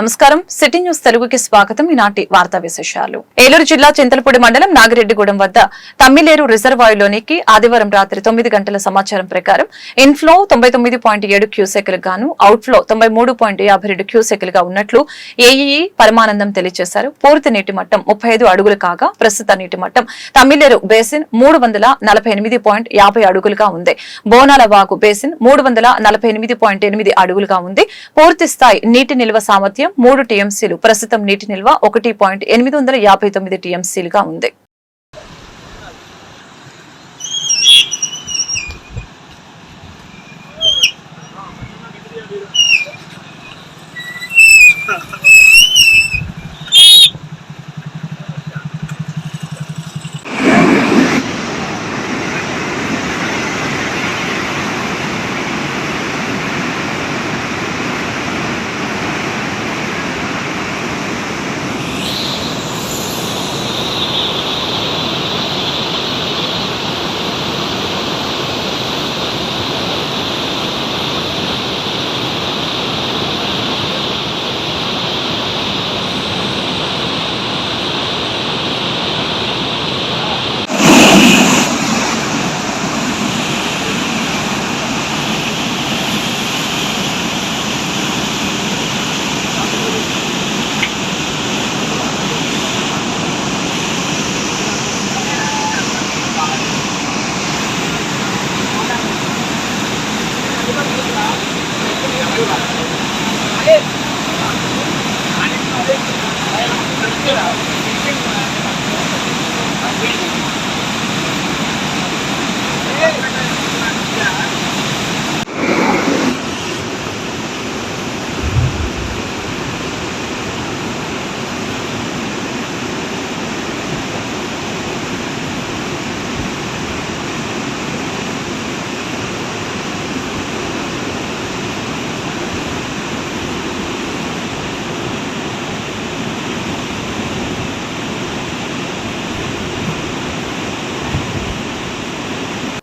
నమస్కారం city news తెలుగుకి స్వాగతం. ఈనాటి వార్తా విశేషాలు. ఏలూరు జిల్లా చింతలపూడి మండలం నాగిరెడ్డిగూడెం వద్ద తమ్మిలేరు రిజర్వాయర్లోనికి ఆదివారం రాత్రి 9 గంటల సమాచారం ప్రకారం ఇన్ఫ్లో 99.7 క్యూసెక్లకు గాను అవుట్ఫ్లో 93.52 క్యూసెక్లుగా ఉన్నట్లు ఏఈఈ పరమానందం తెలియజేశారు. పూర్తి నీటి మట్టం 35 అడుగులు కాగా ప్రస్తుత నీటి మట్టం తమ్మిలేరు బేసిన్ 348.50 అడుగులుగా ఉంది. బోనాల వాగు బేసిన్ 348.8 అడుగులుగా ఉంది. పూర్తి స్థాయి నీటి నిల్వ సామర్థ్యం 3 టీఎంసీలు. ప్రస్తుతం నీటి నిల్వ 1.859 టీఎంసీలుగా ఉంది.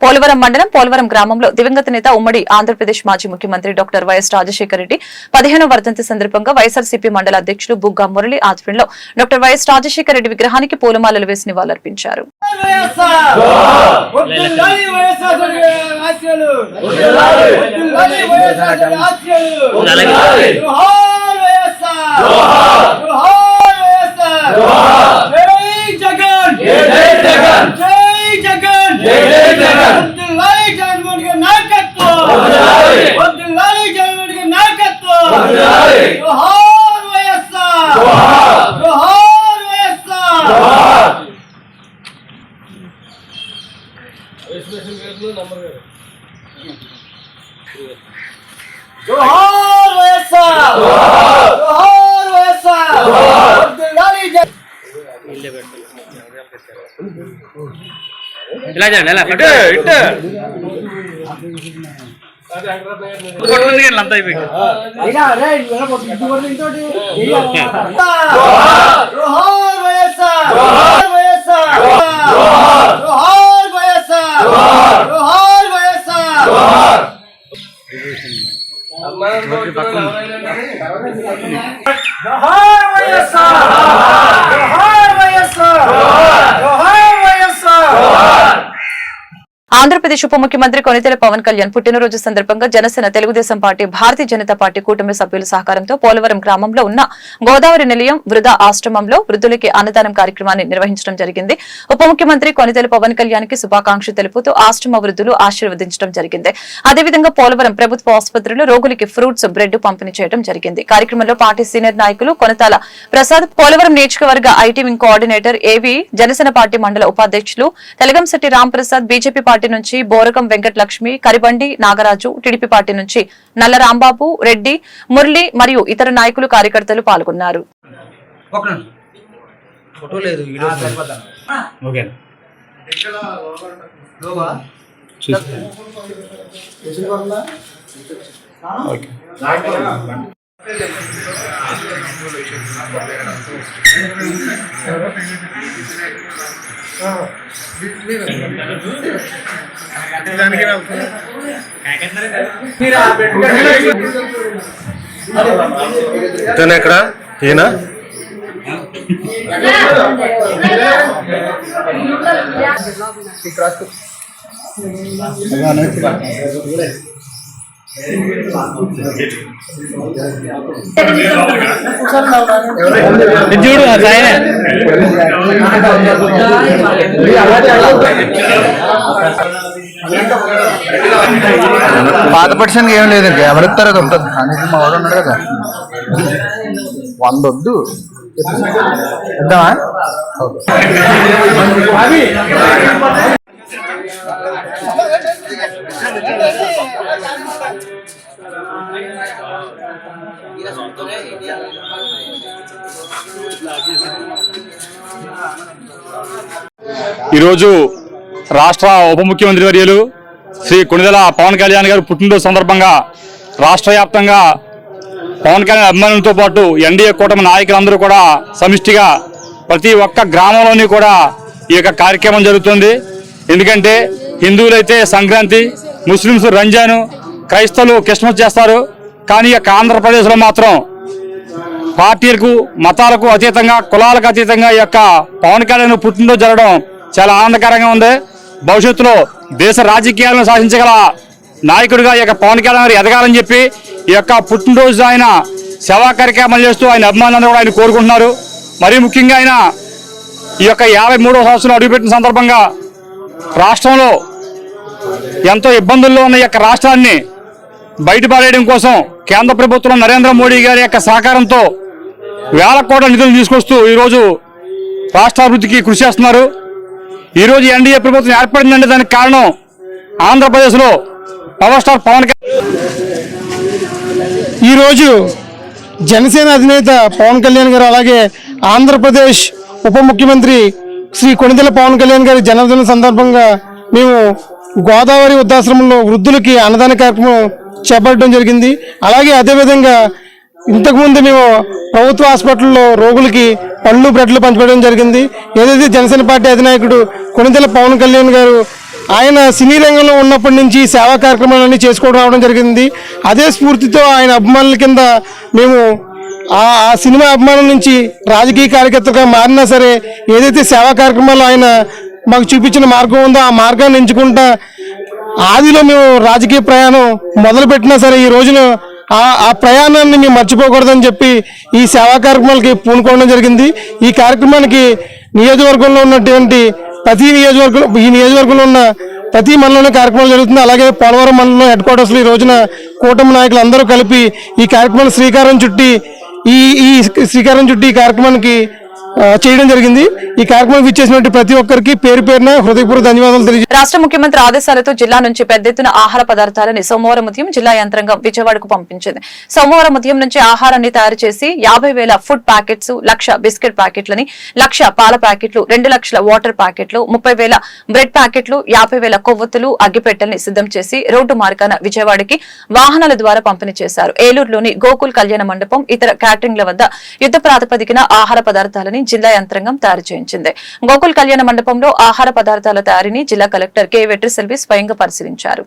పోలవరం మండలం పోలవరం గ్రామంలో దివంగత నేత ఉమ్మడి ఆంధ్రప్రదేశ్ మాజీ ముఖ్యమంత్రి డాక్టర్ వైఎస్ రాజశేఖర రెడ్డి 15వ వర్ధంతి సందర్భంగా వైఎస్ఆర్సీపీ మండల అధ్యక్షులు బుగ్గా మురళి ఆధ్వర్యంలో డాక్టర్ వైఎస్ రాజశేఖర రెడ్డి విగ్రహానికి పూలమాలలు వేసి నివాళులర్పించారు. ఆంధ్రప్రదేశ్ ఉప ముఖ్యమంత్రి కొనితెల పవన్ కళ్యాణ్ పుట్టినరోజు సందర్భంగా జనసేన తెలుగుదేశం పార్టీ భారతీయ జనతా పార్టీ కూటమి సభ్యుల సహకారంతో పోలవరం గ్రామంలో ఉన్న గోదావరి నిలయం వృధా ఆశ్రమంలో వృద్ధులకి అన్నదానం కార్యక్రమాన్ని నిర్వహించడం జరిగింది. ఉప ముఖ్యమంత్రి కొనితెల పవన్ కళ్యాణ్ కి శుభాకాంక్షలు తెలుపుతూ ఆశ్రమ వృద్ధులు ఆశీర్వదించడం జరిగింది. అదేవిధంగా పోలవరం ప్రభుత్వ ఆసుపత్రిలో రోగులకి ఫ్రూట్స్ బ్రెడ్ పంపిణీ చేయడం జరిగింది. కార్యక్రమంలో పార్టీ సీనియర్ నాయకులు కొనతాల ప్రసాద్, పోలవరం నియోజకవర్గ ఐటీ వింగ్ కోఆర్డినేటర్ ఏవి, జనసేన పార్టీ మండల ఉపాధ్యక్షులు తెలగంశెట్టి రాంప్రసాద్, బీజేపీ పార్టీ నుంచి బోరకం వెంకటలక్ష్మి, కరిబండి నాగరాజు, టీడీపీ పార్టీ నుంచి నల్ల రాంబాబు, రెడ్డి, మురళి మరియు ఇతర నాయకులు కార్యకర్తలు పాల్గొన్నారు. ఇతను ఎక్కడ ఈయన చూడు పాత పర్సన్కి ఏం లేదండి, ఎవరిస్తారు అది ఉంటుంది అనేది మా వాడు ఉన్నాడు కదా 100 వద్దు ఇద్దామా. ఈరోజు రాష్ట్ర ఉప ముఖ్యమంత్రి వర్యులు శ్రీ కొణిదెల పవన్ కళ్యాణ్ గారు పుట్టినరోజు సందర్భంగా రాష్ట్ర వ్యాప్తంగా పవన్ కళ్యాణ్ అభిమానులతో పాటు ఎన్డీఏ కూటమి నాయకులందరూ కూడా సమిష్టిగా ప్రతి ఒక్క గ్రామంలోని కూడా ఈ యొక్క కార్యక్రమం జరుగుతుంది. ఎందుకంటే హిందువులైతే సంక్రాంతి, ముస్లింస్ రంజాను, క్రైస్తవులు క్రిస్మస్ చేస్తారు. కానీ ఈ యొక్క ఆంధ్రప్రదేశ్లో మాత్రం పార్టీలకు మతాలకు అతీతంగా కులాలకు అతీతంగా ఈ యొక్క పవన్ కళ్యాణ్ పుట్టినరోజు జరగడం చాలా ఆనందకరంగా ఉంది. భవిష్యత్తులో దేశ రాజకీయాలను శాసించగల నాయకుడిగా ఈ యొక్క పవన్ కళ్యాణ్ గారు ఎదగాలని చెప్పి ఈ యొక్క పుట్టినరోజు ఆయన సేవా కార్యక్రమాలు చేస్తూ ఆయన అభిమానులందరూ కూడా ఆయన కోరుకుంటున్నారు. మరీ ముఖ్యంగా ఆయన ఈ యొక్క 53వ సంవత్సరం అడుగుపెట్టిన సందర్భంగా రాష్ట్రంలో ఎంతో ఇబ్బందుల్లో ఉన్న ఈ యొక్క రాష్ట్రాన్ని బయటపడేయడం కోసం కేంద్ర ప్రభుత్వం నరేంద్ర మోడీ గారి యొక్క సహకారంతో వేల కోట్ల నిధులు తీసుకొస్తూ ఈరోజు రాష్ట్ర అభివృద్ధికి కృషి చేస్తున్నారు. ఈరోజు ఎన్డీఏ ప్రభుత్వం ఏర్పడిందంటే దానికి కారణం ఆంధ్రప్రదేశ్లో పవర్ స్టార్ పవన్ ఈరోజు జనసేన అధినేత పవన్ కళ్యాణ్ గారు అలాగే ఆంధ్రప్రదేశ్ ఉప ముఖ్యమంత్రి శ్రీ కొణిదెల పవన్ కళ్యాణ్ గారి జన్మదిన సందర్భంగా మేము గోదావరి వృద్ధాశ్రమంలో వృద్ధులకి అన్నదాన కార్యక్రమం చేపట్టడం జరిగింది. అలాగే అదేవిధంగా ఇంతకుముందు మేము ప్రభుత్వ హాస్పిటల్లో రోగులకి పళ్ళు బ్రెడ్లు పంచిపెట్టడం జరిగింది. ఏదైతే జనసేన పార్టీ అధినాయకుడు కొణిదెల పవన్ కళ్యాణ్ గారు ఆయన సినీ రంగంలో ఉన్నప్పటి నుంచి సేవా కార్యక్రమాలన్నీ చేసుకోవడం రావడం జరిగింది. అదే స్ఫూర్తితో ఆయన అభిమానుల కింద మేము ఆ సినిమా అభిమానుల నుంచి రాజకీయ కార్యకర్తగా మారినా సరే ఏదైతే సేవా కార్యక్రమాలు ఆయన మాకు చూపించిన మార్గం ఉందో ఆ మార్గాన్ని ఎంచుకుంటా ఆదిలో మేము రాజకీయ ప్రయాణం మొదలుపెట్టినా సరే ఈ రోజున ఆ ప్రయాణాన్ని మేము మర్చిపోకూడదని చెప్పి ఈ సేవా కార్యక్రమాలకి పూనుకోవడం జరిగింది. ఈ కార్యక్రమానికి నియోజకవర్గంలో ఉన్నటువంటి ఈ నియోజకవర్గంలో ఉన్న ప్రతి మండలంలో కార్యక్రమాలు జరుగుతుంది. అలాగే పోలవరం మండలంలో హెడ్ క్వార్టర్స్లో ఈ రోజున కూటమి నాయకులు అందరూ కలిపి ఈ కార్యక్రమాన్ని శ్రీకారం చుట్టి ఈ కార్యక్రమానికి చేయడం జరిగింది. ఈ కార్యక్రమం ఇచ్చేసినటువంటి ప్రతి ఒక్కరికి పేరు పేరున హృదయపూర్వక ధన్యవాదాలు తెలియజేస్తున్నాను. రాష్ట్ర ముఖ్యమంత్రి ఆదేశాలతో జిల్లా నుంచి పెద్ద ఎత్తున ఆహార పదార్థాలని సోమవారం ఉదయం జిల్లా యంత్రాంగం విజయవాడకు పంపించింది. సోమవారం ఉదయం నుంచి ఆహారాన్ని తయారు చేసి 50,000 ఫుడ్ ప్యాకెట్స్, 1,00,000 బిస్కెట్ ప్యాకెట్లని, 1,00,000 పాల ప్యాకెట్లు, 2,00,000 వాటర్ ప్యాకెట్లు, 30,000 బ్రెడ్ ప్యాకెట్లు, 50,000 కొవ్వొత్తులు, అగ్గిపెట్టెల్ని సిద్ధం చేసి రోడ్డు మార్గాన విజయవాడకి వాహనాల ద్వారా పంపిణీ చేశారు. ఏలూరులోని గోకుల్ కళ్యాణ మండపం, ఇతర క్యాటరింగ్ల వద్ద యుద్ధ ప్రాతిపదికన ఆహార పదార్థాలని జిల్లా యంత్రాంగం తయారు చేయించింది. గోకుల్ కళ్యాణ మండపంలో ఆహార పదార్థాల తయారీని జిల్లా కలెక్టర్ కె వెట్రిసెల్వి స్వయంగా పరిశీలించారు.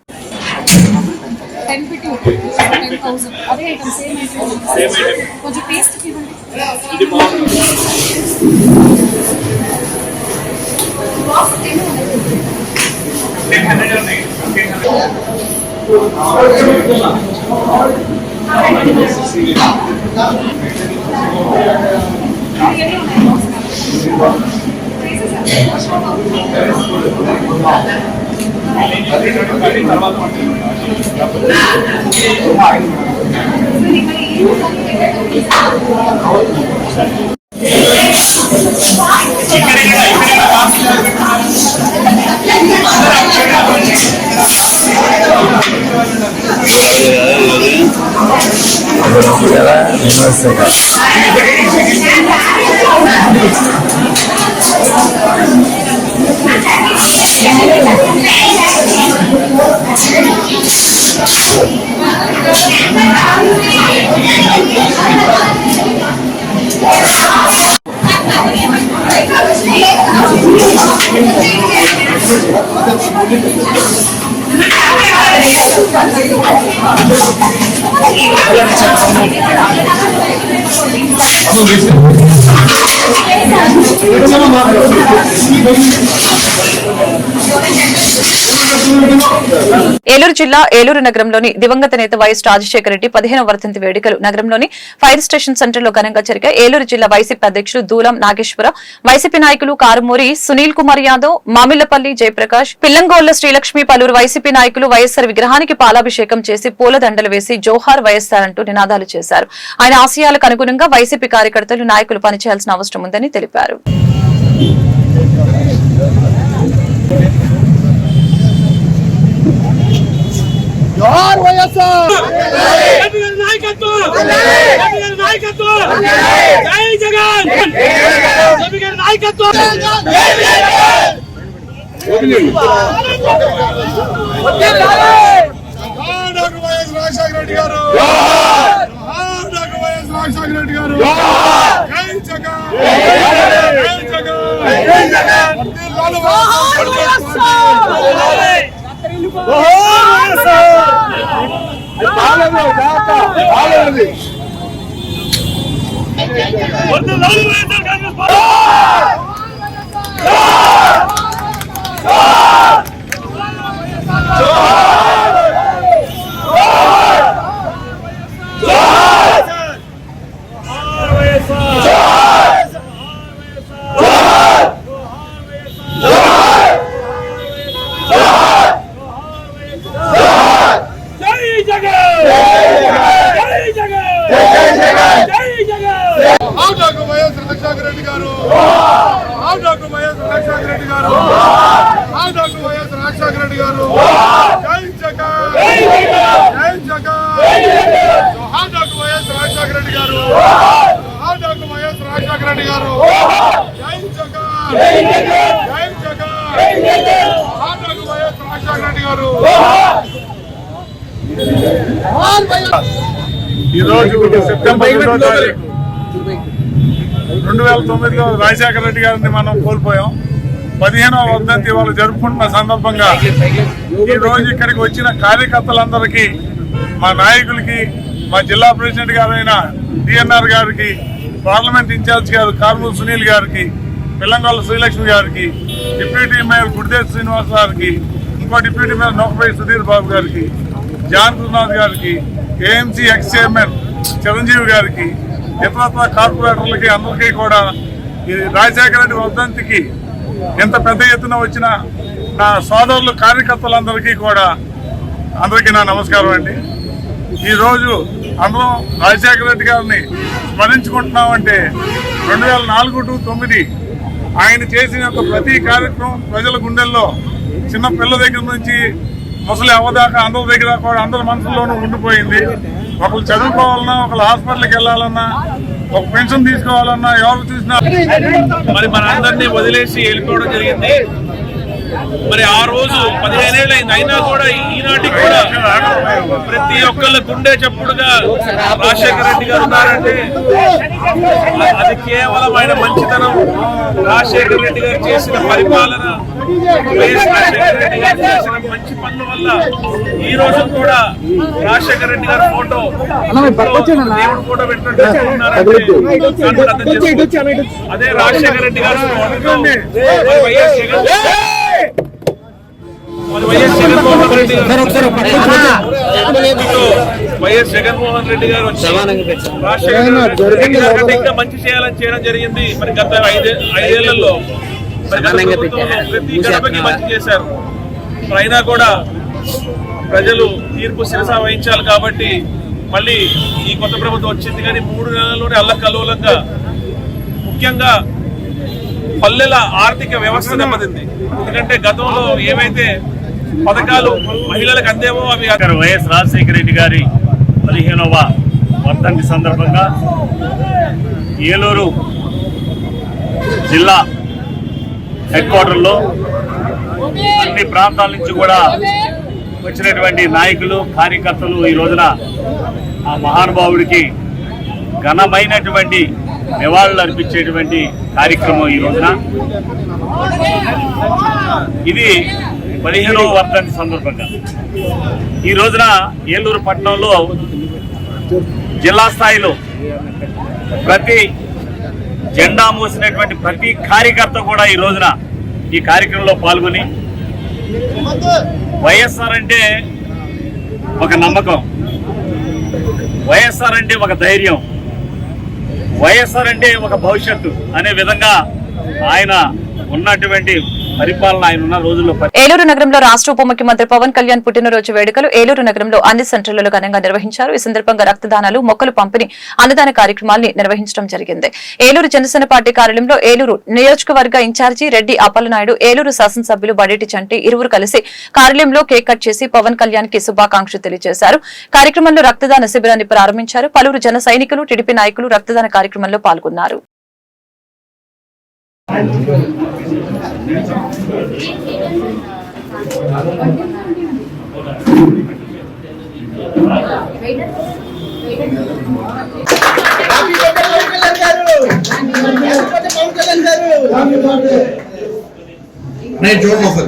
ఏలూరు జిల్లా ఏలూరు నగరంలోని దివంగత నేత వైఎస్ రాజశేఖర రెడ్డి 15వ వర్ధంతి వేడుకలు నగరంలోని ఫైర్ స్టేషన్ సెంటర్ లో ఘనంగా జరిగాయి. ఏలూరు జిల్లా వైసీపీ అధ్యక్షులు దూలం నాగేశ్వర, వైసీపీ నాయకులు కారుమూరి సునీల్ కుమార్ యాదవ్, మామిళ్లపల్లి జయప్రకాష్, పిల్లంగోళ్ల శ్రీలక్ష్మి, పలువురు వైసీపీ నాయకులు వైఎస్సార్ విగ్రహానికి పాలాభిషేకం చేసి పూలదండలు వేసి జోహార్ వైఎస్సార్ అంటూ నినాదాలు చేశారు. ఆయన ఆశయాలకు అనుగుణంగా వైసీపీ కార్యకర్తలు నాయకులు పనిచేయాల్సిన అవసరం ఉందని తెలిపారు. జోహార్ వైఎస్ఆర్ నాయకత్వం జై జగన్ నాయకత్వం డాక్టర్ వైఎస్ రాజశేఖర రెడ్డి గారు డాక్టర్ వైఎస్ రాజశేఖర రెడ్డి గారు జై జగన్ జై జగన్ డాక్టర్ వైఎస్ రాజశేఖర రెడ్డి గారు డాక్టర్ వైఎస్ రాజశేఖర రెడ్డి గారు డాక్టర్ వైఎస్ రాజశేఖర రెడ్డి గారు జై జగన్ జై జగన్ డాక్టర్ వైఎస్ రాజశేఖర రెడ్డి గారు డాక్టర్ వైఎస్ రాజశేఖర రెడ్డి గారు జై జగన్ జై జగన్ డాక్టర్ వైఎస్ రాజశేఖర రెడ్డి గారు. ఈరోజు సెప్టెంబర్ 2వ తారీఖు 2009లో రాజశేఖర రెడ్డి గారిని మనం కోల్పోయాం. 15వ వర్ధంతి వాళ్ళు జరుపుకుంటున్న సందర్భంగా ఈ రోజు ఇక్కడికి వచ్చిన కార్యకర్తలందరికీ, మా నాయకులకి, మా జిల్లా ప్రెసిడెంట్ గారైన డిఎన్ఆర్ గారికి, పార్లమెంట్ ఇన్ఛార్జ్ గారు కారుమూరి సునీల్ గారికి, పిల్లంగోళ్ల శ్రీలక్ష్మి గారికి, డిప్యూటీ మేయర్ గుడిదేవ్ శ్రీనివాస్ గారికి, ఇంకో డిప్యూటీ మేయర్ నౌకపై సుధీర్ బాబు గారికి, జాన్ గురునాథ్ గారికి, ఏఎంసీ ఎక్స్ చైర్మన్ చిరంజీవి గారికి, ఇతరత్ర కార్పొరేటర్లకి అందరికీ కూడా ఈ రాజశేఖర రెడ్డి వర్ధంతికి ఎంత పెద్ద ఎత్తున వచ్చిన నా సోదరులు కార్యకర్తలందరికీ కూడా అందరికీ నా నమస్కారం అండి. ఈరోజు అందరం రాజశేఖర రెడ్డి గారిని స్మరించుకుంటున్నామంటే 2004 to 2009 ఆయన చేసిన ప్రతి కార్యక్రమం ప్రజల గుండెల్లో, చిన్న పిల్ల దగ్గర నుంచి ముసలి అవ్వదాకా అందరి దగ్గర కూడా అందరి మనసుల్లోనూ ఉండిపోయింది. ఒకరు చదువుకోవాలన్నా, ఒకరు హాస్పిటల్కి వెళ్ళాలన్నా, ఒక పెన్షన్ తీసుకోవాలన్నా, ఎవరు చూసినా మరి మన అందరినీ వదిలేసి వెళ్ళిపోవడం జరిగింది. మరి ఆ రోజు 15 ఏళ్ళు అయింది, అయినా కూడా ఈనాటికి కూడా ప్రతి ఒక్కళ్ళ గుండె చప్పుడుగా రాజశేఖర రెడ్డి గారు ఉన్నారంటే అది కేవలం ఆయన మంచితనం, రాజశేఖర రెడ్డి గారు చేసిన పరిపాలన, వైఎస్ రాజశేఖర రెడ్డి గారు చేసిన మంచి పనుల వల్ల ఈ రోజు కూడా రాజశేఖర రెడ్డి గారి ఫోటో, దేవుడి ఫోటో పెట్టినట్టు అదే రాజశేఖర రెడ్డి గారు వైఎస్ జగన్మోహన్ రెడ్డి గారు వచ్చి రాజశేఖర రెడ్డి గారు ఇంకా మంచి చేయాలని చేయడం జరిగింది. మరి గత 5 ఏళ్లలో ప్రతి గడపకి మంచి చేశారు. అయినా కూడా ప్రజలు తీర్పు శిరస వహించాలి కాబట్టి మళ్ళీ ఈ కొత్త ప్రభుత్వం వచ్చింది. కానీ 3 నెలల్లోనే అల్లకల్లోలంగా ముఖ్యంగా పల్లెల ఆర్థిక వ్యవస్థ దెబ్బతింది. ఎందుకంటే గతంలో ఏవైతే పథకాలు మహిళలకు అందేవో అవి వైఎస్ రాజశేఖర రెడ్డి గారి 15వ వర్ధంతి సందర్భంగా ఏలూరు జిల్లా హెడ్ క్వార్టర్లో అన్ని ప్రాంతాల నుంచి కూడా వచ్చినటువంటి నాయకులు, కార్యకర్తలు ఈ రోజున ఆ మహానుభావుడికి ఘనమైనటువంటి నివాళులు అర్పించేటువంటి కార్యక్రమం ఈ రోజున. ఇది 15వ వర్ధంతి సందర్భంగా ఈ రోజున ఏలూరు పట్టణంలో జిల్లా స్థాయిలో ప్రతి జెండా మోసినటువంటి ప్రతి కార్యకర్త కూడా ఈ రోజున ఈ కార్యక్రమంలో పాల్గొని వైఎస్ఆర్ అంటే ఒక నమ్మకం, వైఎస్ఆర్ అంటే ఒక ధైర్యం, వైఎస్ఆర్ అంటే ఒక భవిష్యత్తు అనే విధంగా ఆయన ఉన్నటువంటి పరిపాలన ఆయన ఉన్న రోజుల్లో. ఏలూరు నగరంలో రాష్ట్ర ఉప ముఖ్యమంత్రి పవన్ కళ్యాణ్ పుట్టినరోజు వేడుకలు ఏలూరు నగరంలో అన్ని సెంటర్లలో ఘనంగా నిర్వహించారు. ఈ సందర్భంగా రక్తదానాలు, మొక్కలు పంపిణీ, అన్నదాన కార్యక్రమాల్ని నిర్వహించడం జరిగింది. ఏలూరు జనసేన పార్టీ కార్యాలయంలో ఏలూరు నియోజకవర్గ ఇన్ఛార్జి రెడ్డి అప్పలనాయుడు, ఏలూరు శాసనసభ్యులు బడేటి చంటి ఇరువురు కలిసి కార్యాలయంలో కేక్ కట్ చేసి పవన్ కళ్యాణ్ కి శుభాకాంక్షలు తెలియజేశారు. కార్యక్రమంలో రక్తదాన శిబిరాన్ని ప్రారంభించారు. పలువురు జన సైనికులు, టీడీపీ నాయకులు రక్తదాన కార్యక్రమంలో పాల్గొన్నారు. नहीं जोड़ लो सर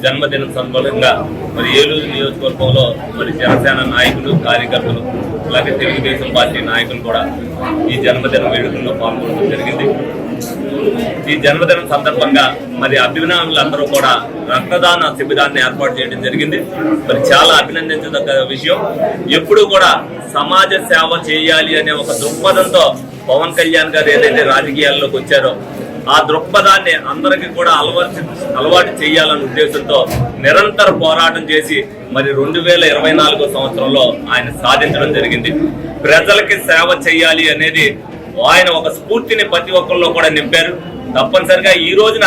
జన్మదినం సందర్భంగా మరి ఏలూరు నియోజకవర్గంలో మరి జనసేన నాయకులు, కార్యకర్తలు, అలాగే తెలుగుదేశం పార్టీ నాయకులు కూడా ఈ జన్మదిన వేడుకల్లో పాల్గొనడం జరిగింది. ఈ జన్మదినం సందర్భంగా మరి అభిమానులందరూ కూడా రక్తదాన శిబిరాన్ని ఏర్పాటు చేయడం జరిగింది. మరి చాలా అభినందించదగ్గ విషయం. ఎప్పుడు కూడా సమాజ సేవ చేయాలి అనే ఒక దృక్పథంతో పవన్ కళ్యాణ్ గారు ఏదైతే రాజకీయాల్లోకి వచ్చారో ఆ దృక్పథాన్ని అందరికీ కూడా అలవాటు చేయాలనే ఉద్దేశంతో నిరంతర పోరాటం చేసి మరి 2024 సంవత్సరంలో ఆయన సాధించడం జరిగింది. ప్రజలకి సేవ చేయాలి అనేది ఆయన ఒక స్ఫూర్తిని ప్రతి ఒక్కరిలో కూడా నింపారు. తప్పనిసరిగా ఈ రోజున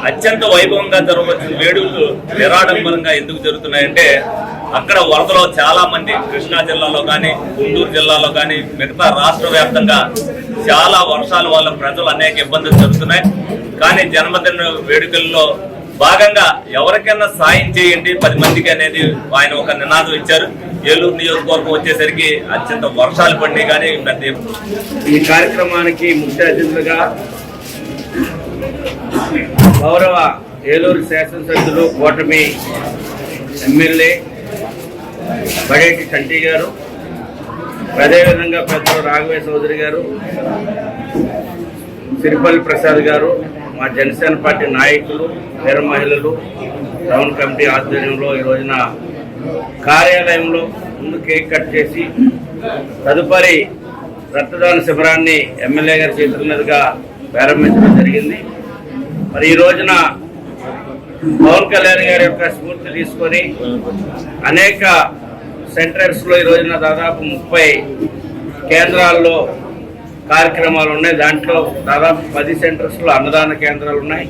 అత్యంత వైభవంగా జరగవలసిన వేడుకలు నిరాడంబరంగా ఎందుకు జరుగుతున్నాయంటే అక్కడ వరదలో చాలా మంది కృష్ణా జిల్లాలో కానీ, గుంటూరు జిల్లాలో కానీ, మిగతా రాష్ట్ర వ్యాప్తంగా చాలా వర్షాల వల్ల ప్రజలు అనేక ఇబ్బందులు జరుగుతున్నాయి. కానీ జన్మదిన వేడుకల్లో భాగంగా ఎవరికైనా సాయం చేయండి 10 మందికి అనేది ఆయన ఒక నినాదం ఇచ్చారు. ఏలూరు నియోజకవర్గం వచ్చేసరికి అత్యంత వర్షాలు పడినాయి. కానీ ఈ కార్యక్రమానికి ముఖ్య అతిథులుగా గౌరవ ఏలూరు శాసనసభ్యులు, కూటమి ఎమ్మెల్యే బడేటి చంటి గారు, అదేవిధంగా పెద్దలు రాఘవయ్య చౌదరి గారు, సిరిపల్లి ప్రసాద్ గారు, మా జనసేన పార్టీ నాయకులు, వీర మహిళలు, టౌన్ కమిటీ ఆధ్వర్యంలో ఈ రోజున కార్యాలయంలో ముందు కేక్ కట్ చేసి తదుపరి రక్తదాన శిబిరాన్ని ఎమ్మెల్యే గారి చేతుల మీదుగా ప్రారంభించడం జరిగింది. మరి ఈ రోజున పవన్ కళ్యాణ్ గారి యొక్క స్ఫూర్తి తీసుకొని అనేక సెంటర్స్లో ఈ రోజున దాదాపు 30 కేంద్రాల్లో కార్యక్రమాలు ఉన్నాయి. దాంట్లో దాదాపు 10 సెంటర్స్లో అన్నదాన కేంద్రాలు ఉన్నాయి.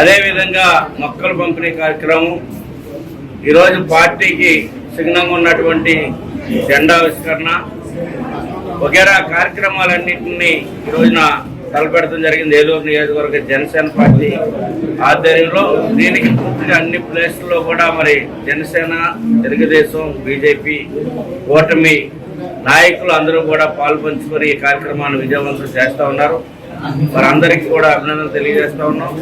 అదేవిధంగా మొక్కల పంపిణీ కార్యక్రమం, ఈరోజు పార్టీకి చిహ్నంగా ఉన్నటువంటి జెండావిష్కరణ వగేరా కార్యక్రమాలన్నింటినీ ఈ రోజున తలపెడతం జరిగింది. ఏలూరు నియోజకవర్గ జనసేన పార్టీ ఆధ్వర్యంలో దీనికి పూర్తిగా అన్ని ప్లేస్ల్లో కూడా మరి జనసేన, తెలుగుదేశం, బీజేపీ, కూటమి నాయకులు అందరూ కూడా పాల్పంచుకొని ఈ కార్యక్రమాన్ని విజయవంతం చేస్తూ ఉన్నారు. వారందరికీ కూడా అభినందనలు తెలియజేస్తా ఉన్నాం.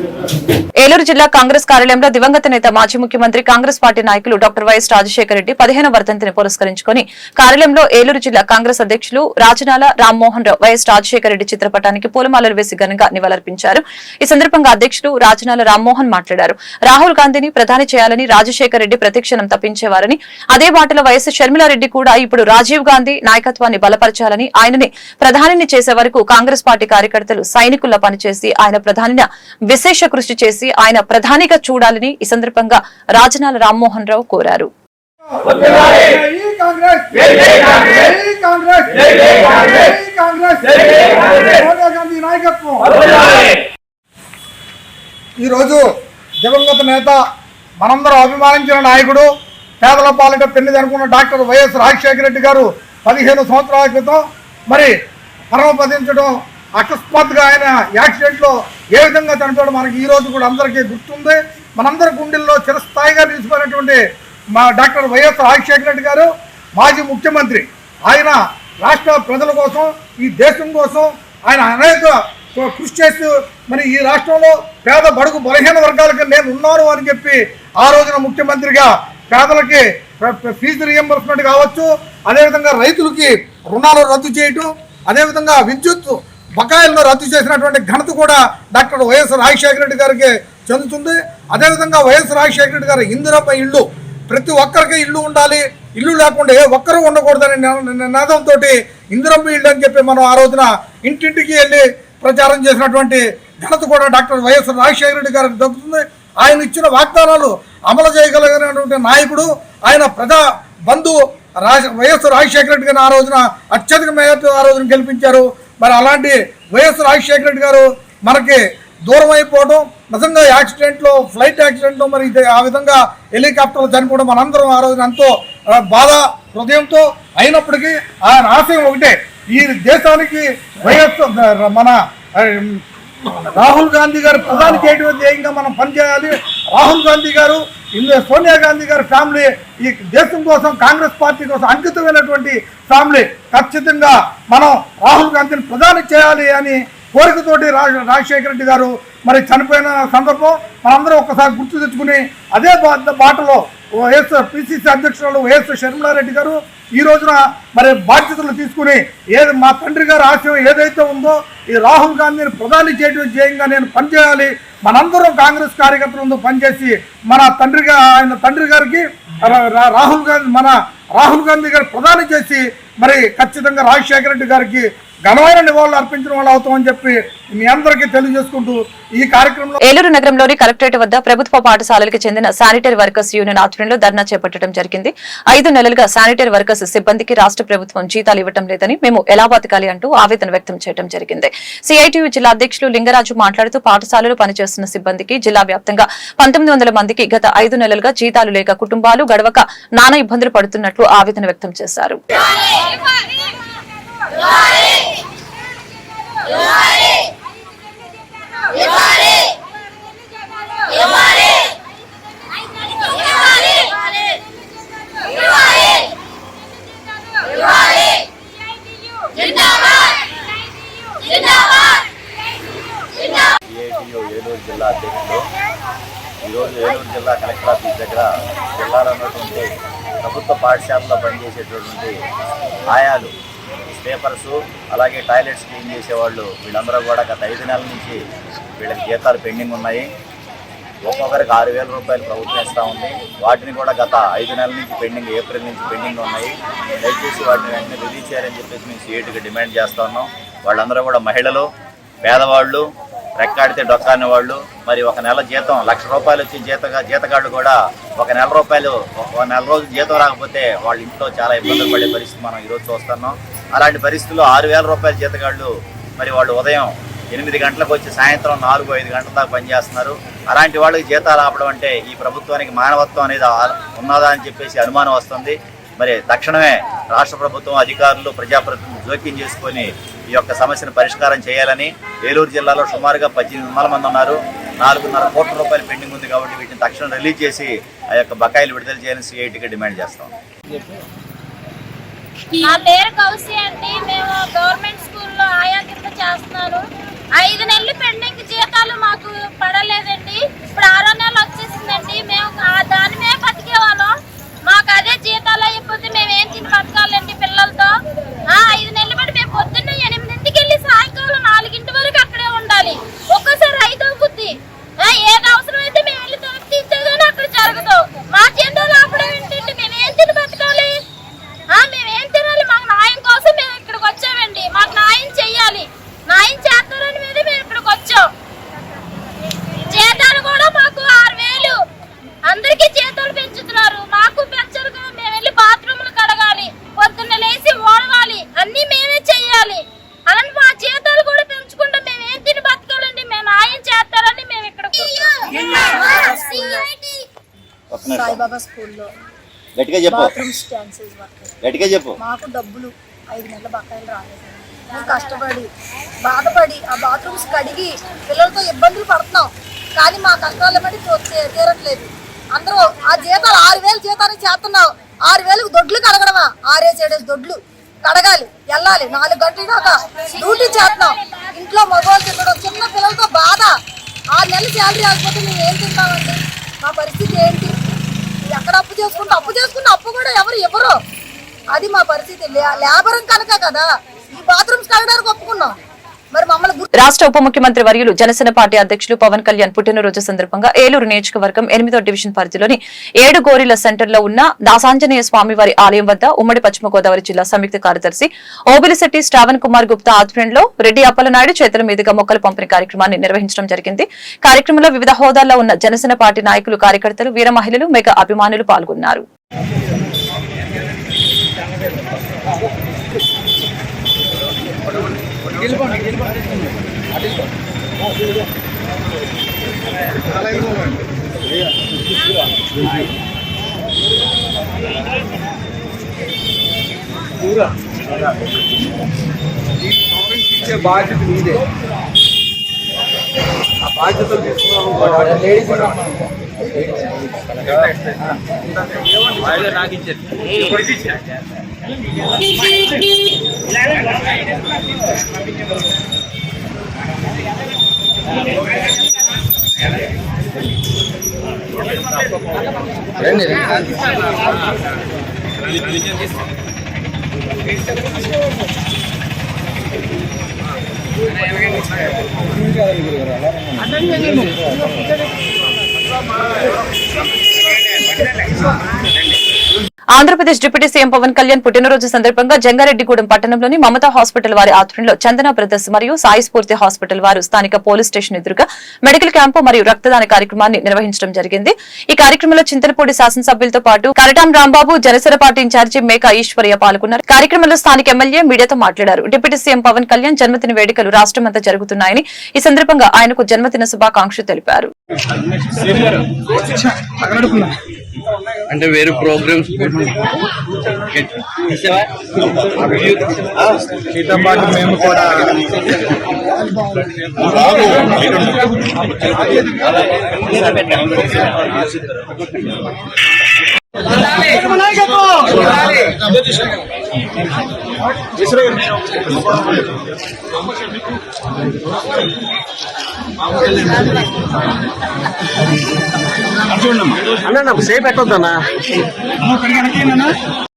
ఏలూరు జిల్లా కాంగ్రెస్ కార్యాలయంలో దివంగత నేత మాజీ ముఖ్యమంత్రి కాంగ్రెస్ పార్టీ నాయకులు డాక్టర్ వైఎస్ రాజశేఖర రెడ్డి 15వ వర్ధంతిని పురస్కరించుకుని కార్యాలయంలో ఏలూరు జిల్లా కాంగ్రెస్ అధ్యక్షులు రాజనాల రామ్మోహన్ రావు వైఎస్ రాజశేఖర రెడ్డి చిత్రపటానికి పూలమాలలు వేసి ఘనంగా నివాళులర్పించారు. ఈ సందర్భంగా అధ్యక్షులు రాజనాల రామ్మోహన్ మాట్లాడారు. రాహుల్ గాంధీని ప్రధాని చేయాలని రాజశేఖర రెడ్డి ప్రతిక్షణం తప్పించేవారని, అదే బాటలో వైఎస్ షర్మిలారెడ్డి కూడా ఇప్పుడు రాజీవ్ గాంధీ నాయకత్వాన్ని బలపరచాలని, ఆయనని ప్రధానిని చేసే వరకు కాంగ్రెస్ పార్టీ కార్యకర్తలు సైనికుల్లా పనిచేసి ఆయన ప్రధానిగా విశేష కృషి చేసి ఆయన ప్రధానిగా చూడాలని ఈ సందర్భంగా రాజనాల రామ్మోహన్ రావు కోరారు. ఈరోజు దివంగత నేత మనందరం అభిమానించిన నాయకుడు, పేదల పాలిట పెన్నిది అనుకున్న డాక్టర్ వైఎస్ రాజశేఖర రెడ్డి గారు 15 సంవత్సరాల క్రితం మరి పరమపదించడం, అకస్మాత్తుగా ఆయన యాక్సిడెంట్లో ఏ విధంగా చనిపోవడం మనకి ఈ రోజు కూడా అందరికీ గుర్తుంది. మనందరి గుండెల్లో చిరస్థాయిగా నిలిచిపోయినటువంటి మా డాక్టర్ వైఎస్ రాజశేఖర రెడ్డి గారు మాజీ ముఖ్యమంత్రి. ఆయన రాష్ట్ర ప్రజల కోసం, ఈ దేశం కోసం ఆయన అనేక కృషి చేస్తూ మరి ఈ రాష్ట్రంలో పేద బడుగు బలహీన వర్గాలకి నేను ఉన్నాను అని చెప్పి ఆ రోజున ముఖ్యమంత్రిగా పేదలకి ఫీజు రియంబర్స్మెంట్ కావచ్చు, అదేవిధంగా రైతులకి రుణాలు రద్దు చేయటం, అదేవిధంగా విద్యుత్ బకాయిలను రద్దు చేసినటువంటి ఘనత కూడా డాక్టర్ వైఎస్ రాజశేఖర రెడ్డి గారికి చెందుతుంది. అదేవిధంగా వైఎస్ రాజశేఖర రెడ్డి గారు ఇందిరమ్మ ఇళ్ళు, ప్రతి ఒక్కరికి ఇల్లు ఉండాలి, ఇల్లు లేకుండా ఏ ఒక్కరూ ఉండకూడదని నినాదంతో ఇందిరమ్మ ఇళ్ళు అని చెప్పి మనం ఆ రోజున ఇంటింటికి వెళ్ళి ప్రచారం చేసినటువంటి ఘనత కూడా డాక్టర్ వైఎస్ రాజశేఖర రెడ్డి గారికి దక్కుతుంది. ఆయన ఇచ్చిన వాగ్దానాలు అమలు చేయగలిగినటువంటి నాయకుడు ఆయన. ప్రజా బంధువు వైఎస్ రాజశేఖర రెడ్డి గారిని ఆ రోజున అత్యధిక మేయర్తో ఆ రోజున గెలిపించారు. మరి అలాంటి వైఎస్ రాజశేఖర రెడ్డి గారు మనకి దూరం అయిపోవడం, నిజంగా యాక్సిడెంట్లో, ఫ్లైట్ యాక్సిడెంట్లో మరి ఆ విధంగా హెలికాప్టర్లు చనిపోవడం మనందరం ఆ రోజున ఎంతో బాధ హృదయంతో అయినప్పటికీ ఆయన ఆశయం ఒకటే, ఈ దేశానికి వైఎస్ మన రాహుల్ గాంధీ గారు ప్రధాని చేయడం ధ్యేయంగా మనం పనిచేయాలి. రాహుల్ గాంధీ గారు, సోనియా గాంధీ గారి ఫ్యామిలీ ఈ దేశం కోసం, కాంగ్రెస్ పార్టీ కోసం అంకితమైనటువంటి ఫ్యామిలీ. ఖచ్చితంగా మనం రాహుల్ గాంధీని ప్రధాని చేయాలి అని కోరికతోటి రాజశేఖర రెడ్డి గారు మరి చనిపోయిన సందర్భం మనందరం ఒక్కసారి గుర్తు తెచ్చుకుని అదే బాటలో వైఎస్ పిసిసి అధ్యక్షురాలు వైఎస్ షర్మిలారెడ్డి గారు ఈ రోజున మరి బాధ్యతలు తీసుకుని మా తండ్రి గారి ఆశయం ఏదైతే ఉందో ఈ రాహుల్ గాంధీని ప్రధాని చేయడం ధ్యేయంగా నేను పనిచేయాలి, మనందరం కాంగ్రెస్ కార్యకర్తలందరూ పనిచేసి మన ఆయన తండ్రి గారికి రాహుల్ గాంధీ గారు ప్రధాని చేసి మరి ఖచ్చితంగా రాజశేఖర రెడ్డి గారికి ఘనమైన నివాళులు అర్పించిన వాళ్ళు అవుతామని చెప్పి మీ అందరికీ తెలియజేసుకుంటూ ఈ కార్యక్రమంలో ఏలూరు నగరంలోని కలెక్టరేట్ వద్ద ప్రభుత్వ పాఠశాలలకు చెందిన శానిటరీ వర్కర్స్ యూనియన్ ఆధ్వర్యంలో ధర్నా చేపట్టడం జరిగింది. 5 నెలలుగా శానిటరీ వర్కర్స్ సిబ్బందికి రాష్ట్ర ప్రభుత్వం జీతాలు ఇవ్వడం లేదని, మేము ఎలా బతకాలి అంటూ ఆవేదన వ్యక్తం చేయడం జరిగింది. సిఐటియు జిల్లా అధ్యక్షులు లింగరాజు మాట్లాడుతూ పాఠశాలలో పనిచేస్తున్న సిబ్బందికి జిల్లా వ్యాప్తంగా 1900 మందికి గత 5 నెలలుగా జీతాలు లేక కుటుంబాలు గడవక నానా ఇబ్బందులు పడుతున్నట్లు ఆవేదన వ్యక్తం చేశారు. ఏలూరు జిల్లా అధ్యక్షులు ఈరోజు ఏలూరు జిల్లా కలెక్టర్ ఆఫీస్ దగ్గర జిల్లాలో ఉన్నటువంటి ప్రభుత్వ పాఠశాలలో పనిచేసేటటువంటి ఆయాలు, స్లీపర్సు, అలాగే టాయిలెట్స్ క్లీన్ చేసేవాళ్ళు వీళ్ళందరూ కూడా గత 5 నెలల నుంచి వీళ్ళకి జీతాలు పెండింగ్ ఉన్నాయి. ఒక్కొక్కరికి 6,000 రూపాయలు ప్రభుత్వం ఇస్తూ ఉంది. వాటిని కూడా గత 5 నెలల నుంచి పెండింగ్, ఏప్రిల్ నుంచి పెండింగ్ ఉన్నాయి. దయచేసి వాటిని వెంటనే రిలీజ్ చేయాలని చెప్పేసి మేము సిఐటికి డిమాండ్ చేస్తూ ఉన్నాం. వాళ్ళందరూ కూడా మహిళలు, పేదవాళ్ళు, రెక్కాడితే డొక్కాని వాళ్ళు. మరి ఒక నెల జీతం 1,00,000 రూపాయలు వచ్చి జీతగాళ్ళు కూడా ఒక నెల రోజు జీతం రాకపోతే వాళ్ళ ఇంట్లో చాలా ఇబ్బందులు పడే పరిస్థితి మనం ఈరోజు చూస్తున్నాం. అలాంటి పరిస్థితుల్లో 6,000 రూపాయల జీతగాళ్ళు మరి వాళ్ళు ఉదయం 8 గంటలకు వచ్చి సాయంత్రం 4-5 గంటల దాకా పనిచేస్తున్నారు. అలాంటి వాళ్ళకి జీతాలు ఆపడం అంటే ఈ ప్రభుత్వానికి మానవత్వం అనేది ఉన్నదా అని చెప్పేసి అనుమానం వస్తుంది. మరి తక్షణమే రాష్ట్ర ప్రభుత్వం, అధికారులు, ప్రజాప్రతినిధులు జోక్యం చేసుకొని ఈ యొక్క సమస్యను పరిష్కారం చేయాలని. ఏలూరు జిల్లాలో సుమారుగా 1800 మంది ఉన్నారు. 4.5 కోట్ల రూపాయలు పెండింగ్ ఉంది కాబట్టి వీటిని తక్షణం రిలీజ్ చేసి ఆ యొక్క బకాయిలు విడుదల చేయాలని సిఐటికి డిమాండ్ చేస్తాం. నా పేరు కౌసి అండి. మేము గవర్నమెంట్ స్కూల్లో ఆయా కింద చేస్తున్నాను. 5 నెలలు పెండింగ్ జీతాలు మాకు పడలేదండి. ఇప్పుడు 6వ నెల వచ్చేసిందండి. మేము దాని మీద బతికేవాళ్ళం. మాకు అదే జీతాలు అయిపోతే మేము ఏం తిని బతకాలండి పిల్లలతో. 5 నెలలు బట్టి మేము పొద్దున్న 8ంటికి వెళ్ళి సాయంకాలం 4 వరకు అక్కడే ఉండాలి. ఒక్కసారి 5 అవుతుంది. ఏది అవసరమైతే మేము వెళ్ళి తీర్చేదని అక్కడ జరగదు. మా జీతాలు ఆపడం ఏంటంటే మేము ఏం తిని బతకాలి? మేమేం తినాలి? మాకు న్యాయం కోసం మేము ఇక్కడికి వచ్చామండి. మాకు న్యాయం చెయ్యాలి. న్యాయం చేస్తారని మీద మేము ఇక్కడికి వచ్చాం. జీతాలు కూడా మాకు 6,000 అందరికీ జీతాలు పెంచుతున్నారు. మాకు పెంచరు కదా. మేము వెళ్ళి బాత్రూమ్లు కడగాలి. పొద్దున్న లేచి యోగా స్కూల్లో గట్టిగా చెప్పు, బాత్రూమ్స్ డాన్సెస్ వర్క్. గట్టిగా చెప్పు. మాకు డబ్బులు 5 నెలల బకాయిలు రాలేదు. మేము కష్టపడి బాధపడి ఆ బాత్రూమ్స్ కడిగి పిల్లలతో ఇబ్బందులు పడుతున్నాం. కానీ మా కష్టాలు బట్టి తీరట్లేదు. అందరూ ఆ జీతాలు 6,000 జీతానికి చేస్తున్నాం. 6,000కు దొడ్లు కడగడమా? 6-7 దొడ్లు కడగాలి, వెళ్ళాలి. 4 గంటల దాకా డ్యూటీ చేస్తున్నాం. ఇంట్లో మగవాళ్ళు తినడం, చిన్న పిల్లలతో బాధ. 6 నెలలు శాలరీ ఆగిపోతే మేము ఏం తింటామండి? మా పరిస్థితి ఏంటి? ఎక్కడ అప్పు చేసుకుంటే అప్పు కూడా ఎవరు ఇవ్వరు. అది మా పరిస్థితి. లేబరం కనుక కదా ఈ బాత్రూమ్స్ కడగడానికి ఒప్పుకున్నాం. మరి మమ్మల్ని రాష్ట్ర ఉప ముఖ్యమంత్రి వర్యులు జనసేన పార్టీ అధ్యక్షులు పవన్ కళ్యాణ్ పుట్టినరోజు సందర్భంగా ఏలూరు నియోజకవర్గం 8వ డివిజన్ పరిధిలోని 7 గోరీల సెంటర్ లో ఉన్న దాసాంజనేయ స్వామివారి ఆలయం వద్ద ఉమ్మడి పశ్చిమ గోదావరి జిల్లా సంయుక్త కార్యదర్శి ఓబిలిశెట్టి శ్రావణ్ కుమార్ గుప్తా ఆధ్వర్యంలో రెడ్డి అప్పలనాయుడు చేతుల మీదుగా మొక్కల పంపిణీ కార్యక్రమాన్ని నిర్వహించడం జరిగింది. కార్యక్రమంలో వివిధ హోదాల్లో ఉన్న జనసేన పార్టీ నాయకులు, కార్యకర్తలు, వీర మహిళలు, మెగా అభిమానులు పాల్గొన్నారు. బాధ్యత మీదే. ఆ బాధ్యతలు ఆంధ్రప్రదేశ్ డిప్యూటీ సీఎం పవన్ కళ్యాణ్ పుట్టినరోజు సందర్భంగా జంగారెడ్డిగూడెం పట్టణంలోని మమతా హాస్పిటల్ వారి ఆధ్వర్యంలో చందన బ్రదర్స్ మరియు సాయి స్ఫూర్తి హాస్పిటల్ వారు స్థానిక పోలీస్ స్టేషన్ ఎదురుగా మెడికల్ క్యాంపు మరియు రక్తదాన కార్యక్రమాన్ని నిర్వహించడం జరిగింది. ఈ కార్యక్రమంలో చింతలపూడి శాసనసభ్యులతో పాటు కరటాం రాంబాబు, జనసేన పార్టీ ఇన్ఛార్జి మేకా ఈశ్వర్య పాల్గొన్నారు. కార్యక్రమంలో స్థానిక ఎమ్మెల్యే మీడియాతో మాట్లాడారు. డిప్యూటీ సీఎం పవన్ కళ్యాణ్ జన్మదిన వేడుకలు రాష్ట్రమంతా జరుగుతున్నాయని, ఈ సందర్భంగా ఆయనకు జన్మదిన శుభాకాంక్షలు తెలిపారు. అంటే వేరే ప్రోగ్రామ్స్ మీతో పాటు మేము కూడా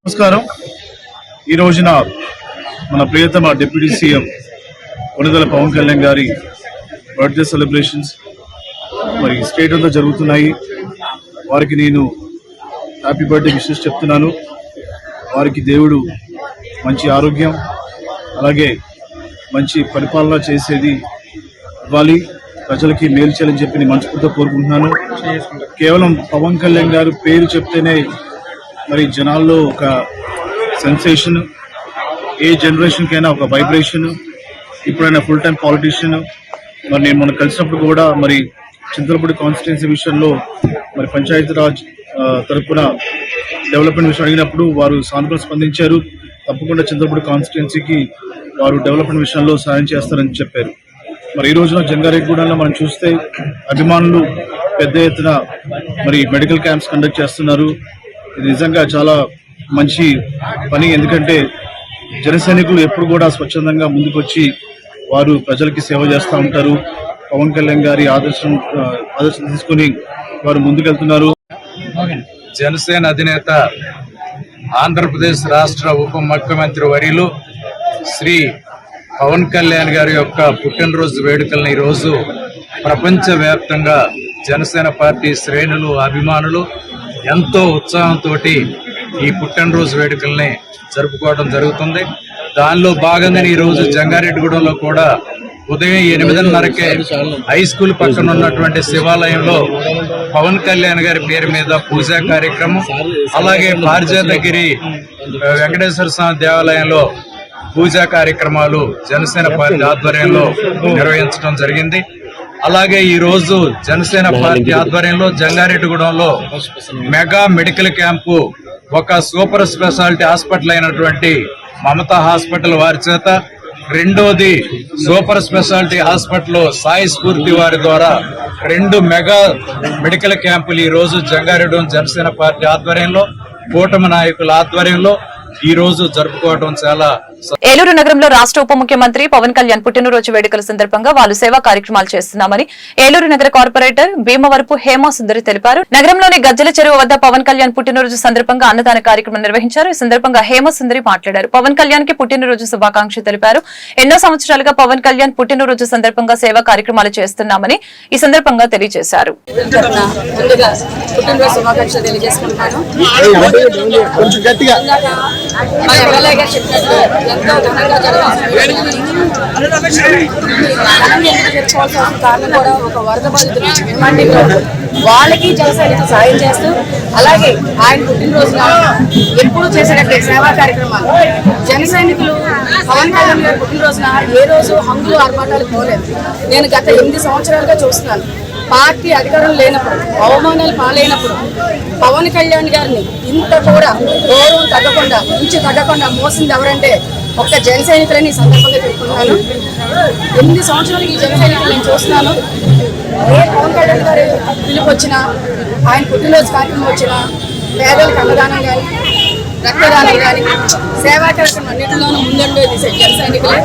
నమస్కారం. ఈ రోజున మన ప్రియతమ డిప్యూటీ సీఎం కొణిదెల పవన్ కళ్యాణ్ గారి బర్త్డే సెలబ్రేషన్స్ మరి స్టేట్ అంతా జరుగుతున్నాయి. వారికి నేను హ్యాపీ బర్త్డే విషెస్ చెప్తున్నాను. వారికి దేవుడు మంచి ఆరోగ్యం, అలాగే మంచి పరిపాలన చేసేది ఇవ్వాలి, ప్రజలకి మేలు చేయాలని చెప్పి నేను మనస్ఫూర్తిగా కోరుకుంటున్నాను. కేవలం పవన్ కళ్యాణ్ గారు పేరు చెప్తేనే మరి జనాల్లో ఒక సెన్సేషన్, ఏ జనరేషన్కైనా ఒక వైబ్రేషన్. ఇప్పుడైనా ఫుల్ టైం పాలిటీషియన్. మరి నేను మొన్న కలిసినప్పుడు కూడా మరి చింతలపూడి కాన్స్టిట్యున్సీ విషయంలో మరి పంచాయతీరాజ్ తరఫున డెవలప్మెంట్ విషయం అడిగినప్పుడు వారు సానుకూలంగా స్పందించారు. తప్పకుండా చింతలపూడి కాన్స్టిట్యున్సీకి వారు డెవలప్మెంట్ విషయంలో సాయం చేస్తారని చెప్పారు. మరి ఈ రోజున జంగారెడ్డిగూడెంలో మనం చూస్తే అభిమానులు పెద్ద ఎత్తున మరి మెడికల్ క్యాంప్స్ కండక్ట్ చేస్తున్నారు. ఇది నిజంగా చాలా మంచి పని. ఎందుకంటే జనసైనికులు ఎప్పుడు కూడా స్వచ్ఛందంగా ముందుకొచ్చి వారు ప్రజలకి సేవ చేస్తూ ఉంటారు. పవన్ కళ్యాణ్ గారి ఆదర్శం తీసుకుని వారు ముందుకెళ్తున్నారు. జనసేన అధినేత ఆంధ్రప్రదేశ్ రాష్ట్ర ఉప ముఖ్యమంత్రి వర్యులు శ్రీ పవన్ కళ్యాణ్ గారి యొక్క పుట్టినరోజు వేడుకలను ఈరోజు ప్రపంచవ్యాప్తంగా జనసేన పార్టీ శ్రేణులు, అభిమానులు ఎంతో ఉత్సాహంతో ఈ పుట్టినరోజు వేడుకల్ని జరుపుకోవడం జరుగుతుంది. దానిలో భాగంగానే ఈరోజు జంగారెడ్డిగూడెంలో కూడా ఉదయం 8:30కే హై స్కూల్ పక్కన ఉన్నటువంటి శివాలయంలో పవన్ కళ్యాణ్ గారి పేరు మీద పూజా కార్యక్రమం, అలాగే పారిజాతగిరి వెంకటేశ్వర స్వామి దేవాలయంలో పూజా కార్యక్రమాలు జనసేన పార్టీ ఆధ్వర్యంలో నిర్వహించడం జరిగింది. అలాగే ఈ రోజు జనసేన పార్టీ ఆధ్వర్యంలో జంగారెడ్డిగూడెంలో మెగా మెడికల్ క్యాంపు ఒక సూపర్ స్పెషాలిటీ హాస్పిటల్ అయినటువంటి మమతా హాస్పిటల్ వారి చేత, రెండోది సూపర్ స్పెషాలిటీ హాస్పిటల్ సాయి స్ఫూర్తి వారి ద్వారా 2 మెగా మెడికల్ క్యాంపులు ఈ రోజు జంగారెడ్డి జనసేన పార్టీ ఆధ్వర్యంలో, కూటమి నాయకుల ఆధ్వర్యంలో ఈ రోజు జరుపుకోవడం చాలా. ఏలూరు నగరంలో రాష్ట్ర ఉప ముఖ్యమంత్రి పవన్ కళ్యాణ్ పుట్టినరోజు వేడుకల సందర్భంగా వాళ్ళు సేవా కార్యక్రమాలు చేస్తున్నామని ఏలూరు నగర కార్పొరేటర్ భీమవరపు హేమా సుందరి తెలిపారు. నగరంలోని గజ్జల చెరువు వద్ద పవన్ కళ్యాణ్ పుట్టినరోజు సందర్భంగా అన్నదాన కార్యక్రమం నిర్వహించారు. ఈ సందర్భంగా హేమా సుందరి మాట్లాడారు. పవన్ కళ్యాణ్ కి పుట్టినరోజు శుభాకాంక్షలు తెలిపారు. ఎన్నో సంవత్సరాలుగా పవన్ కళ్యాణ్ పుట్టినరోజు సందర్భంగా సేవా కార్యక్రమాలు చేస్తున్నామని ఈ సందర్భంగా తెలియజేశారు. కారణం కూడా ఒక వరద బాధితులు వాళ్ళకి జనసైనికులు సాయం చేస్తూ, అలాగే ఆయన పుట్టినరోజున ఎప్పుడు చేసేటట్టు సేవా కార్యక్రమాలు. జన సైనికులు పవన్ కళ్యాణ్ గారి పుట్టినరోజున ఏ రోజు హంగులు ఆర్భాటాలు పోలేదు. నేను గత 8 సంవత్సరాలుగా చూస్తున్నాను. పార్టీ అధికారం లేనప్పుడు, అవమానాలు పాలైనప్పుడు పవన్ కళ్యాణ్ గారిని ఇంత కూడా గౌరవం తగ్గకుండా, నుంచి తగ్గకుండా మోసింది ఎవరంటే ఒక్క జన సైనికులని ఈ సందర్భంగా చెప్పుకుంటున్నాను. 8 సంవత్సరాలకి ఈ జన సైనికులు నేను చూస్తున్నాను. ఏ పవన్ కళ్యాణ్ గారి పిలుపు వచ్చినా, ఆయన పుట్టినరోజు కార్యక్రమం వచ్చినా, పేదలకు అన్నదానం కానీ, రక్తదానం కానీ, సేవా కార్యక్రమం అన్నింటిలోనూ ముందండేది జన సైనికులే.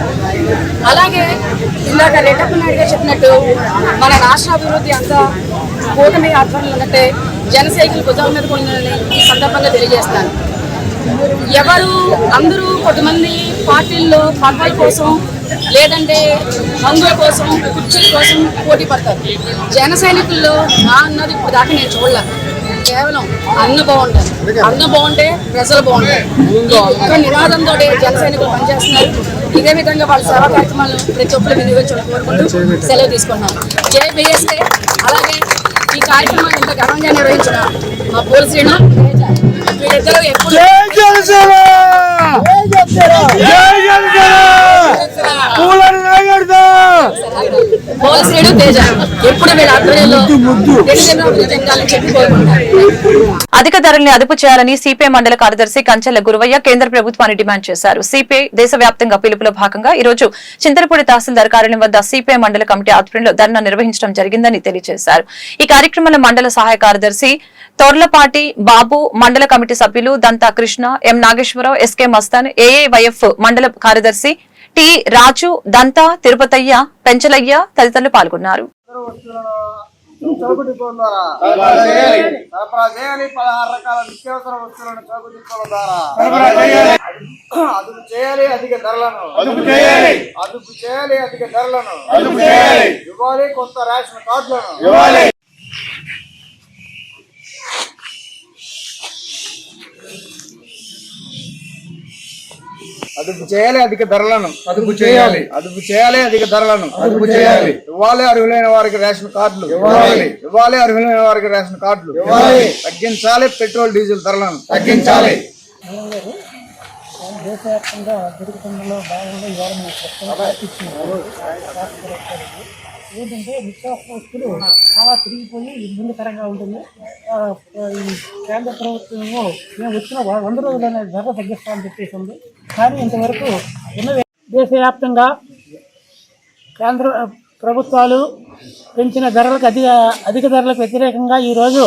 అలాగే ఇందాక రెడ్డప్ప నాయుడు గారు చెప్పినట్టు మన రాష్ట్ర అభివృద్ధి అంతా కూటమి ఆధ్వర్యంలో ఉన్నట్టే జన సైనికులు భుజాల మీద ఉండాలని ఈ సందర్భంగా తెలియజేస్తాను. అందరూ కొంతమంది పార్టీల్లో పదవుల కోసం, లేదంటే మందుల కోసం, కుర్చీల కోసం పోటీ పడతారు. జన సైనికుల్లో నా అన్నది ఇప్పుడు దాకా నేను చూడలే. కేవలం అన్న బాగుండాలి, అన్న బాగుంటే ప్రజలు బాగుంటారు. ఒక నినాదంతో జన సైనికులు పనిచేస్తున్నారు. ఇదే విధంగా వాళ్ళ సేవా కార్యక్రమాలు ప్రతి ఒక్కరు వినియోగించాలని కోరుకుంటూ సెలవు తీసుకున్నాను. జై బీఎస్కే. అలాగే ఈ కార్యక్రమాన్ని ఇంత ఘనంగా నిర్వహించిన మా పోలీసులను వీళ్ళిద్దరూ ఎప్పుడు పోలీసులు తేజ ఎప్పుడు వీళ్ళ ఆధ్వర్యంలో అధిక ధరల్ని అదుపు చేయాలని సిపిఐ మండల కార్యదర్శి కంచెల గురువయ్య కేంద్ర ప్రభుత్వాన్ని డిమాండ్ చేశారు. సిపిఐ దేశవ్యాప్తంగా పిలుపులో భాగంగా ఈ రోజు చింతలపూడి తహసీల్దార్ కార్యాలయం వద్ద సిపిఐ మండల కమిటీ ఆధ్వర్యంలో ధర్నా నిర్వహించడం జరిగిందని తెలియజేశారు. ఈ కార్యక్రమంలో మండల సహాయ కార్యదర్శి తోర్లపాటి బాబు, మండల కమిటీ సభ్యులు దంతా కృష్ణ, ఎం నాగేశ్వరరావు, ఎస్కే మస్తాన్, ఏఐవైఎఫ్ మండల కార్యదర్శి టి రాజు, దంతా తిరుపతయ్య, పెంచలయ్య తదితరులు పాల్గొన్నారు. చౌక డిపోల ద్వారా సరఫరా చేయాలి. 16 రకాల నిత్యావసర వస్తువులను చౌక డిపోల ద్వారా అదుపు చేయాలి. అధిక ధరలను అదుపు చేయాలి. అధిక ధరలను ఇవ్వాలి. కొత్త రేషన్ కార్డులను ఇవ్వాలి. అదుపు చేయాలి. అధిక ధరలను అదుపు చేయాలి. అదుపు చేయాలి. అధిక ధరలను అదుపు చేయాలి. ఇవ్వాలి. అర్హులైన వారికి రేషన్ కార్డులు ఇవ్వాలి. ఇవ్వాలి. అర్హులైన వారికి రేషన్ కార్డులు ఇవ్వాలి. తగ్గించాలి. పెట్రోల్ డీజిల్ ధరలను తగ్గించాలి. దేశవ్యాప్తంగా జరుగుతుండలో భాగంగా ఇవాళ ఏంటంటే నిత్యావసర వస్తువులు చాలా తిరిగిపోయి ఇబ్బందికరంగా ఉంటుంది. ఈ కేంద్ర ప్రభుత్వము మేము వచ్చిన 100 రోజులనే ధర తగ్గిస్తామని చెప్పేసి ఉంది. కానీ ఇంతవరకు దేశవ్యాప్తంగా కేంద్ర ప్రభుత్వాలు పెంచిన ధరలకు అధిక ధరలకు వ్యతిరేకంగా ఈరోజు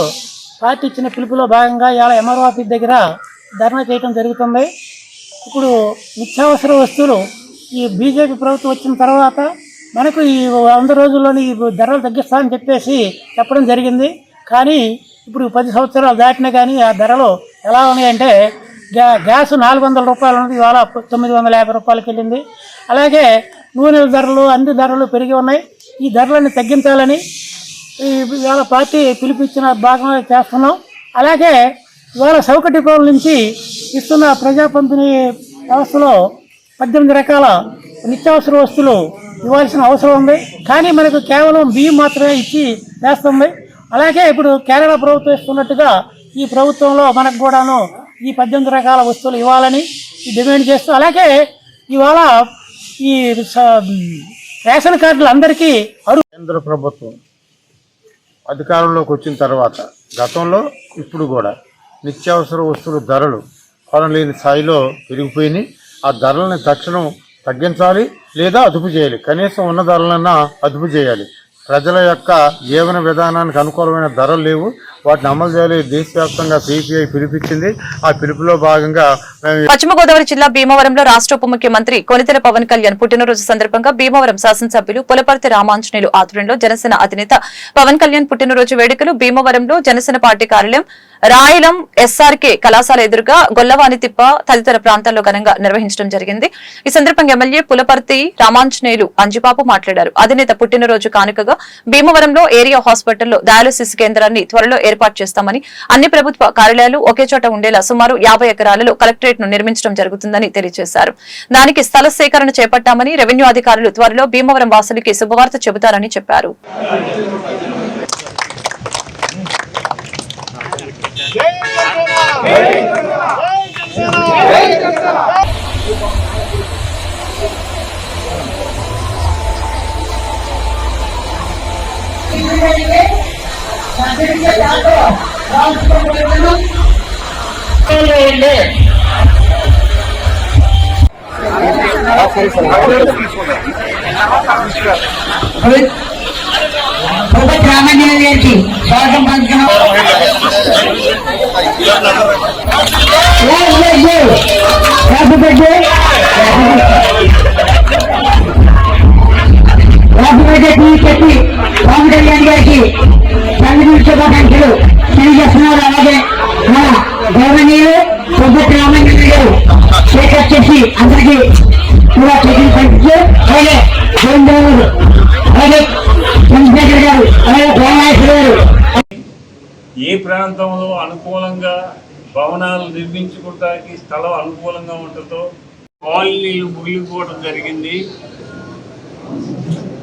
పార్టీ ఇచ్చిన పిలుపులో భాగంగా ఇవాళ ఎంఆర్ఓ ఆఫీస్ దగ్గర ధర్నా చేయడం జరుగుతుంది. ఇప్పుడు నిత్యావసర వస్తువులు ఈ బీజేపీ ప్రభుత్వం వచ్చిన తర్వాత మనకు ఈ 100 రోజుల్లోని ధరలు తగ్గిస్తామని చెప్పేసి చెప్పడం జరిగింది. కానీ ఇప్పుడు 10 సంవత్సరాలు దాటినా కానీ ఆ ధరలు ఎలా ఉన్నాయంటే గ్యాస్ 400 రూపాయలు ఉన్నది ఇవాళ 950 రూపాయలకి వెళ్ళింది. అలాగే నూనెల ధరలు, అన్ని ధరలు పెరిగి ఉన్నాయి. ఈ ధరలను తగ్గించాలని ఇవాళ పార్టీ పిలిపించిన భాగంగా చేస్తున్నాం. అలాగే ఇవాళ చౌక డిపోల నుంచి ఇస్తున్న ప్రజా పంపిణీ వ్యవస్థలో 18 రకాల నిత్యావసర వస్తువులు ఇవ్వాల్సిన అవసరం ఉంది. కానీ మనకు కేవలం బియ్యం మాత్రమే ఇచ్చి వేస్తుంది. అలాగే ఇప్పుడు కేరళ ప్రభుత్వం ఇస్తున్నట్టుగా ఈ ప్రభుత్వంలో మనకు కూడాను ఈ 18 రకాల వస్తువులు ఇవ్వాలని డిమాండ్ చేస్తూ, అలాగే ఇవాళ ఈ రేషన్ కార్డులు అందరికీ కేంద్ర ప్రభుత్వం అధికారంలోకి వచ్చిన తర్వాత గతంలో ఇప్పుడు కూడా నిత్యావసర వస్తువుల ధరలు కొనలేని స్థాయిలో పెరిగిపోయినాయి. ఆ ధరలను తక్షణం తగ్గించాలి లేదా అదుపు చేయాలి. కనీసం ఉన్న ధరలన్నా అదుపు చేయాలి. ప్రజల యొక్క జీవన విధానానికి అనుకూలమైన ధరలు లేవు, వాటిని అమలు చేయాలి. దేశవ్యాప్తంగా సిపిఐ పిలుపుచ్చింది. ఆ పిలుపులో భాగంగా పశ్చిమ గోదావరి జిల్లా భీమవరంలో రాష్ట్ర ఉప ముఖ్యమంత్రి కొణిదెల పవన్ కళ్యాణ్ పుట్టినరోజు సందర్భంగా భీమవరం శాసనసభ్యులు పులపర్తి రామాంజనేయులు ఆధ్వర్యంలో జనసేన అధినేత పవన్ కళ్యాణ్ పుట్టినరోజు వేడుకలు భీమవరంలో జనసేన పార్టీ కార్యాలయం, రాయలం ఎస్ఆర్కే కళాశాల ఎదురుగా గొల్లవాని తిప్ప తదితర ప్రాంతాల్లో ఘనంగా నిర్వహించడం జరిగింది. ఈ సందర్భంగా ఎమ్మెల్యే పులపర్తి రామాంజనేయులు అంజిబాబు మాట్లాడారు. అధినేత పుట్టినరోజు కానుకగా భీమవరంలో ఏరియా హాస్పిటల్లో డయాలసిస్ కేంద్రాన్ని త్వరలో ఏర్పాటు చేస్తామని, అన్ని ప్రభుత్వ కార్యాలయాలు ఒకే చోట ఉండేలా సుమారు 50 ఎకరాలలో కలెక్టరేట్ ను నిర్మించడం జరుగుతుందని తెలియజేశారు. దానికి స్థల సేకరణ చేపట్టామని, రెవెన్యూ అధికారులు త్వరలో భీమవరం వాసులకి శుభవార్త చెబుతారని చెప్పారు. పవన్ కళ్యాణ్ గారికి జన్మదిన శుభాకాంక్షలు తెలియజేస్తున్నారు. అలాగే మన గౌరవనీయులు పొద్దుటి రామాంజనేయులు గారు టేకప్ చేసి అందరికీ కూడా చేతులు పంపించారు. అలాగే గోవిందరావు, అలాగే చంద్రశేఖర్ గారు, అలాగే ప్రేమేశ్వర గారు. ఏ ప్రాంతంలో అనుకూలంగా భవనాలు నిర్మించుకోవడానికి స్థలం అనుకూలంగా ఉంటుందో కాలనీలు ముగిలిపోవడం జరిగింది.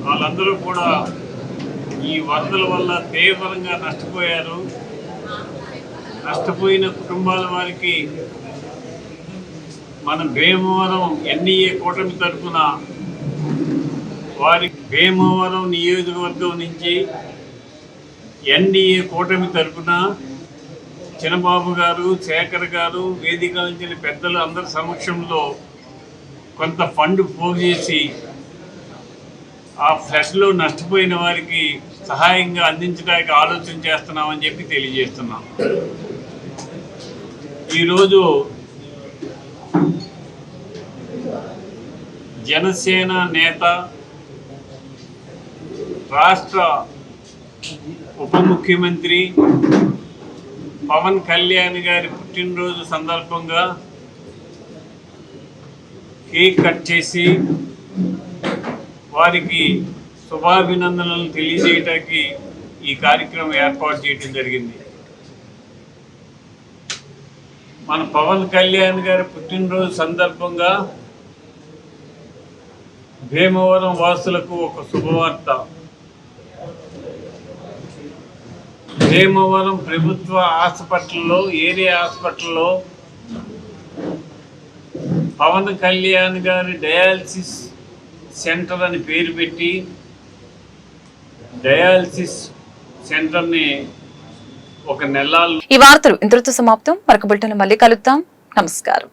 వాళ్ళందరూ కూడా ఈ వరదల వల్ల తీవ్రంగా నష్టపోయారు. నష్టపోయిన కుటుంబాల వారికి మన భీమవరం ఎన్డీఏ కూటమి తరఫున వారికి భీమవరం నియోజకవర్గం నుంచి ఎన్డీఏ కూటమి తరఫున చిన్నబాబు గారు, శేఖర్ గారు, వేదిక నుంచి పెద్దలు అందరి సమక్షంలో కొంత ఫండ్ పోగు చేసి ఆ ఫ్లడ్లో నష్టపోయిన వారికి సహాయంగా అందించడానికి ఆలోచన చేస్తున్నామని చెప్పి తెలియజేస్తున్నాం. ఈరోజు జనసేన నేత, రాష్ట్ర ఉప ముఖ్యమంత్రి పవన్ కళ్యాణ్ గారి పుట్టినరోజు సందర్భంగా కేక్ కట్ చేసి వారికి శుభాభినందనలు తెలియజేయడానికి ఈ కార్యక్రమం ఏర్పాటు చేయడం జరిగింది. మన పవన్ కళ్యాణ్ గారి పుట్టినరోజు సందర్భంగా భీమవరం వాసులకు ఒక శుభవార్త. భీమవరం ప్రభుత్వ హాస్పిటల్లో, ఏరియా హాస్పిటల్లో పవన్ కళ్యాణ్ గారి డయాలసిస్ సెంటర్ అని పేరు పెట్టి డయాలసిస్ సెంటర్ని ఒక నెల. ఈ వార్తలు ఇంతటితో సమాప్తం. మరొక బులెటిన్లో మళ్ళీ కలుద్దాం. నమస్కారం.